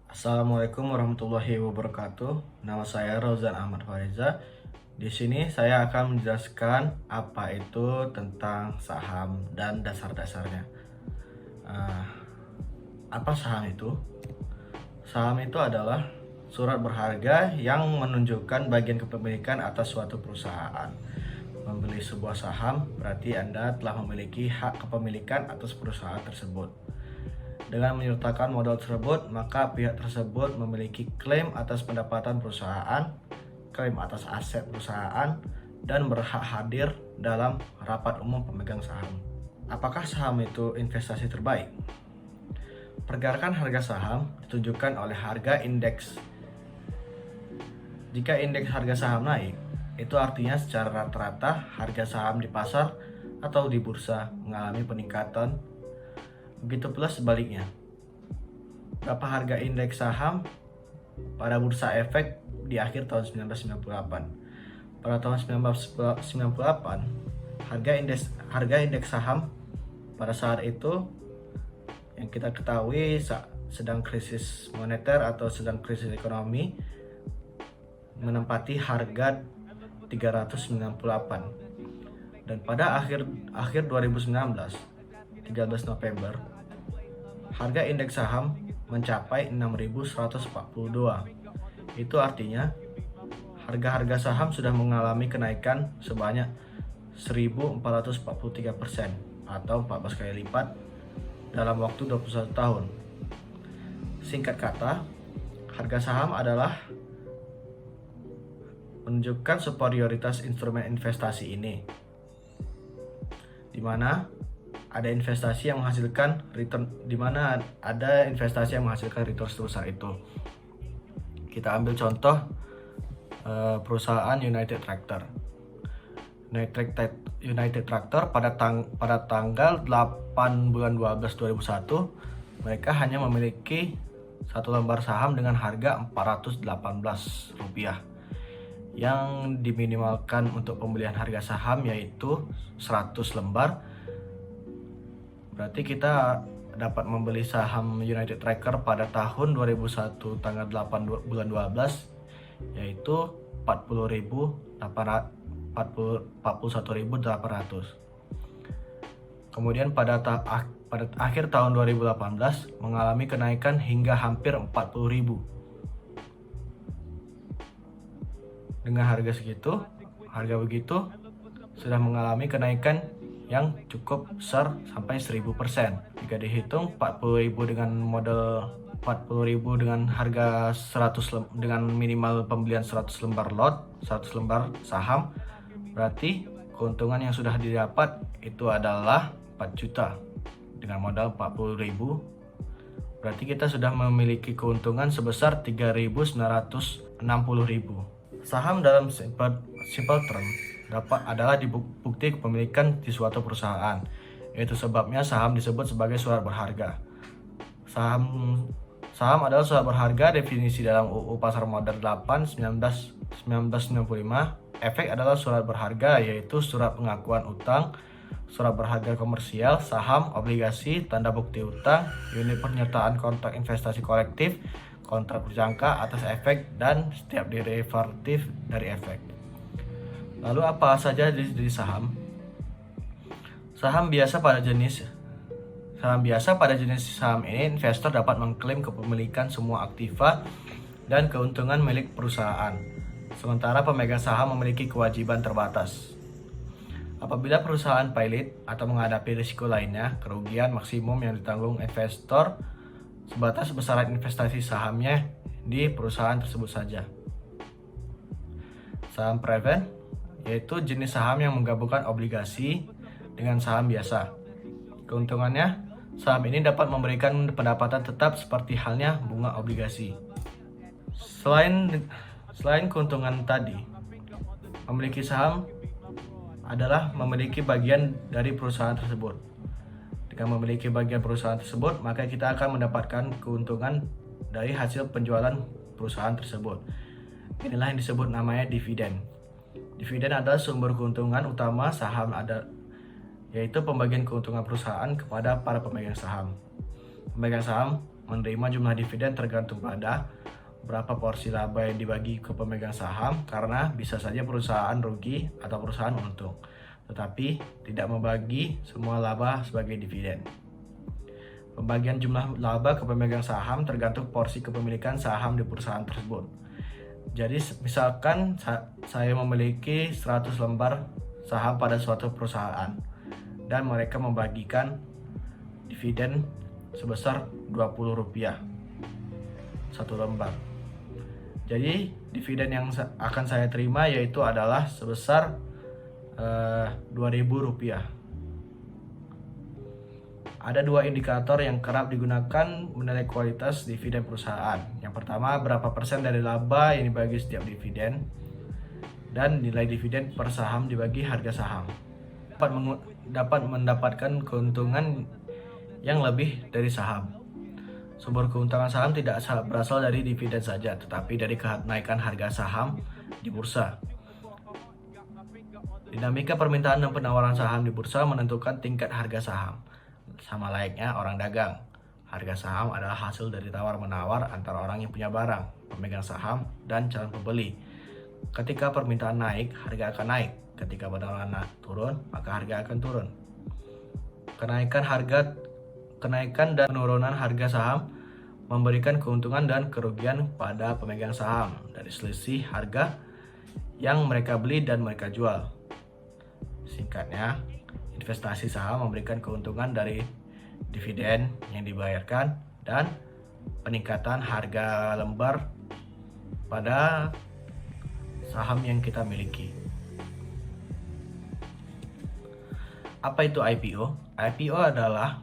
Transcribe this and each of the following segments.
Assalamualaikum warahmatullahi wabarakatuh. Nama saya Rauzan Ahmad Fariza. Di sini saya akan menjelaskan apa itu tentang saham dan dasar-dasarnya. Uh, apa saham itu? Saham itu adalah surat berharga yang menunjukkan bagian kepemilikan atas suatu perusahaan. Membeli sebuah saham berarti Anda telah memiliki hak kepemilikan atas perusahaan tersebut. Dengan menyertakan modal tersebut, maka pihak tersebut memiliki klaim atas pendapatan perusahaan, klaim atas aset perusahaan, dan berhak hadir dalam rapat umum pemegang saham. Apakah saham itu investasi terbaik? Pergerakan harga saham ditunjukkan oleh harga indeks. Jika indeks harga saham naik, itu artinya secara rata-rata harga saham di pasar atau di bursa mengalami peningkatan. Begitu pula sebaliknya. Berapa harga indeks saham pada bursa efek di akhir tahun 1998? Pada tahun 1998, harga indeks saham pada saat itu yang kita ketahui sedang krisis moneter atau sedang krisis ekonomi menempati harga 398. Dan pada akhir 2019, 13 November, harga indeks saham mencapai 6.142. Itu artinya harga-harga saham sudah mengalami kenaikan sebanyak 1.443% atau 14 kali lipat dalam waktu 21 tahun. Singkat kata, harga saham adalah menunjukkan superioritas instrumen investasi ini, di mana ada investasi yang menghasilkan return sebesar itu. Kita ambil contoh perusahaan United Tractor. United Tractor pada tanggal 8 bulan 12 2001, mereka hanya memiliki satu lembar saham dengan harga Rp418 yang diminimalkan untuk pembelian harga saham yaitu 100 lembar. Berarti kita dapat membeli saham United Tracker pada tahun 2001 tanggal 8 bulan 12 yaitu 41.800. Kemudian pada akhir tahun 2018 mengalami kenaikan hingga hampir 40.000. Dengan harga begitu sudah mengalami kenaikan yang cukup besar sampai 1000%. Jika dihitung 40.000 dengan modal 40.000 dengan harga 100 dengan minimal pembelian 100 lembar lot, 100 lembar saham, berarti keuntungan yang sudah didapat itu adalah 4 juta. Dengan modal 40.000, berarti kita sudah memiliki keuntungan sebesar 3.960.000. Saham dalam simple term adalah bukti kepemilikan di suatu perusahaan. Itu sebabnya saham disebut sebagai surat berharga. Saham adalah surat berharga definisi dalam UU Pasar Modal 8 1995. Efek adalah surat berharga yaitu surat pengakuan utang, surat berharga komersial, saham, obligasi, tanda bukti utang, unit penyertaan kontrak investasi kolektif, kontrak berjangka atas efek, dan setiap derivatif dari efek. Lalu apa saja jenis saham? Saham biasa pada jenis saham ini investor dapat mengklaim kepemilikan semua aktiva dan keuntungan milik perusahaan. Sementara pemegang saham memiliki kewajiban terbatas. Apabila perusahaan pailit atau menghadapi risiko lainnya, kerugian maksimum yang ditanggung investor sebatas besaran investasi sahamnya di perusahaan tersebut saja. Saham preferred yaitu jenis saham yang menggabungkan obligasi dengan saham biasa. Keuntungannya, saham ini dapat memberikan pendapatan tetap seperti halnya bunga obligasi. Selain keuntungan tadi, memiliki saham adalah memiliki bagian dari perusahaan tersebut. Dengan memiliki bagian perusahaan tersebut, maka kita akan mendapatkan keuntungan dari hasil penjualan perusahaan tersebut. Inilah yang disebut namanya dividen. Dividen adalah sumber keuntungan utama saham yaitu pembagian keuntungan perusahaan kepada para pemegang saham. Pemegang saham menerima jumlah dividen tergantung pada berapa porsi laba yang dibagi ke pemegang saham, karena bisa saja perusahaan rugi atau perusahaan untung, tetapi tidak membagi semua laba sebagai dividen. Pembagian jumlah laba ke pemegang saham tergantung porsi kepemilikan saham di perusahaan tersebut. Jadi misalkan saya memiliki 100 lembar saham pada suatu perusahaan dan mereka membagikan dividen sebesar Rp20 satu lembar. Jadi dividen yang akan saya terima yaitu adalah sebesar Rp2.000. Ada dua indikator yang kerap digunakan menilai kualitas dividen perusahaan. Yang pertama, berapa persen dari laba yang dibagi setiap dividen, dan nilai dividen per saham dibagi harga saham. Dapat mendapatkan keuntungan yang lebih dari saham. Sumber keuntungan saham tidak berasal dari dividen saja, tetapi dari kenaikan harga saham di bursa. Dinamika permintaan dan penawaran saham di bursa menentukan tingkat harga saham. Sama layaknya orang dagang, harga saham adalah hasil dari tawar-menawar antara orang yang punya barang, pemegang saham, dan calon pembeli. Ketika permintaan naik, harga akan naik. Ketika penawaran turun, maka harga akan turun. Kenaikan dan penurunan harga saham memberikan keuntungan dan kerugian pada pemegang saham dari selisih harga yang mereka beli dan mereka jual. Singkatnya, investasi saham memberikan keuntungan dari dividen yang dibayarkan dan peningkatan harga lembar pada saham yang kita miliki. Apa itu IPO? IPO adalah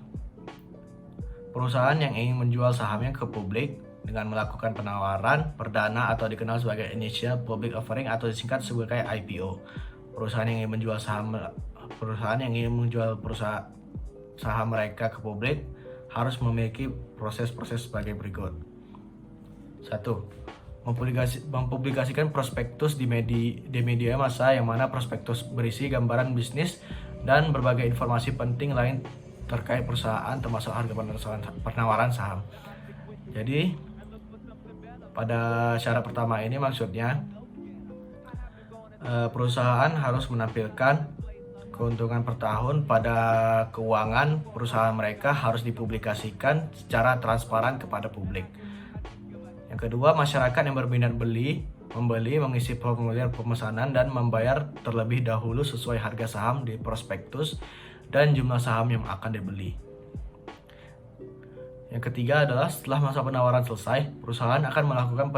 perusahaan yang ingin menjual sahamnya ke publik dengan melakukan penawaran perdana atau dikenal sebagai Initial Public Offering atau disingkat sebagai IPO. Perusahaan yang ingin menjual saham mereka ke publik harus memiliki proses-proses sebagai berikut. 1. Mempublikasikan prospektus di media massa, yang mana prospektus berisi gambaran bisnis dan berbagai informasi penting lain terkait perusahaan, termasuk harga penawaran saham. Jadi pada syarat pertama ini maksudnya perusahaan harus menampilkan keuntungan per tahun pada keuangan perusahaan mereka, harus dipublikasikan secara transparan kepada publik. Yang kedua, masyarakat yang berminat membeli mengisi formulir pemesanan dan membayar terlebih dahulu sesuai harga saham di prospektus dan jumlah saham yang akan dibeli. Yang ketiga adalah setelah masa penawaran selesai, perusahaan akan melakukan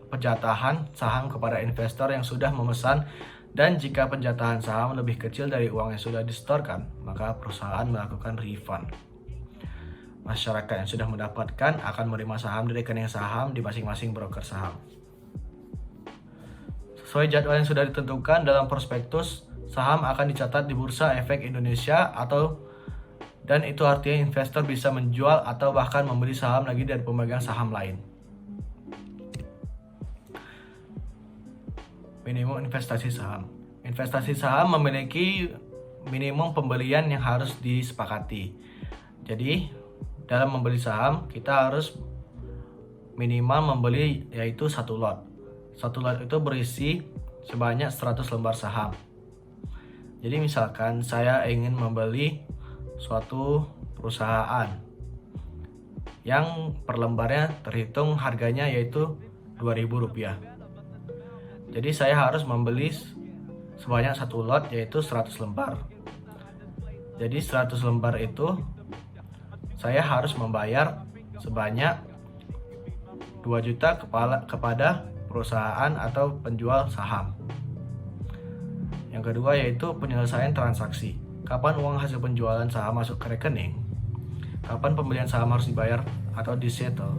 penjatahan saham kepada investor yang sudah memesan, dan jika penjatahan saham lebih kecil dari uang yang sudah disetorkan, maka perusahaan melakukan refund. Masyarakat yang sudah mendapatkan akan menerima saham di rekening saham di masing-masing broker saham. Sesuai jadwal yang sudah ditentukan dalam prospektus, saham akan dicatat di Bursa Efek Indonesia dan itu artinya investor bisa menjual atau bahkan membeli saham lagi dari pemegang saham lain. Minimum investasi saham. Investasi saham memiliki minimum pembelian yang harus disepakati. Jadi, dalam membeli saham, kita harus minimal membeli yaitu satu lot. Satu lot itu berisi sebanyak 100 lembar saham. Jadi misalkan saya ingin membeli suatu perusahaan yang per lembarnya terhitung harganya yaitu Rp2.000. Jadi saya harus membeli sebanyak satu lot yaitu 100 lembar. Jadi 100 lembar itu saya harus membayar sebanyak 2 juta kepada perusahaan atau penjual saham. Yang kedua yaitu penyelesaian transaksi. Kapan uang hasil penjualan saham masuk ke rekening? Kapan pembelian saham harus dibayar atau disettle?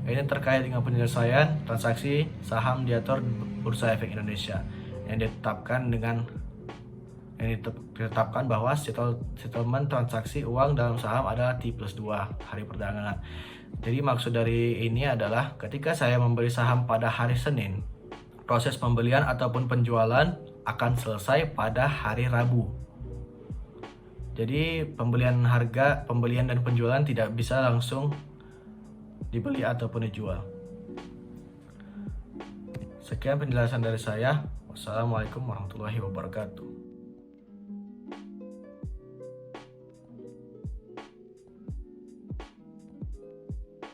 Ini terkait dengan penyelesaian transaksi saham diatur Bursa Efek Indonesia yang ditetapkan bahwa settlement transaksi uang dalam saham adalah T+2 hari perdagangan. Jadi maksud dari ini adalah ketika saya membeli saham pada hari Senin, proses pembelian ataupun penjualan akan selesai pada hari Rabu. Jadi pembelian dan penjualan tidak bisa langsung dibeli ataupun dijual. Sekian penjelasan dari saya. Wassalamualaikum warahmatullahi wabarakatuh.